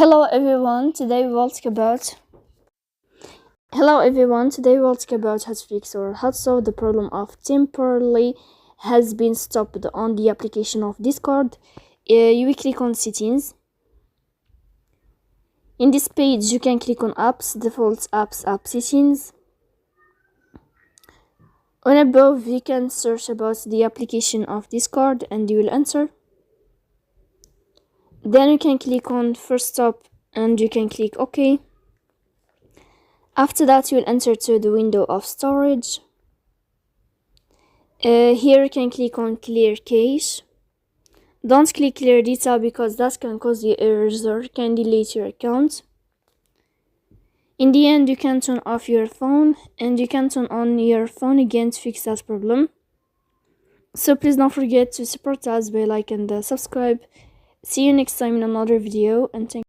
Hello everyone, today we'll talk about how to fix or how to solve the problem of temporarily has been stopped on the application of Discord. You will click on settings. In this page you can click on apps, default apps, app settings. On above you can search about the application of Discord and you will enter. Then you can click on first stop and you can click OK. After that you will enter to the window of storage. Here you can click on clear cache. Don't click clear data because that can cause you errors or can delete your account. In the end you can turn off your phone and you can turn on your phone again to fix that problem. So please don't forget to support us by like and subscribe. See you next time in another video, and thank you.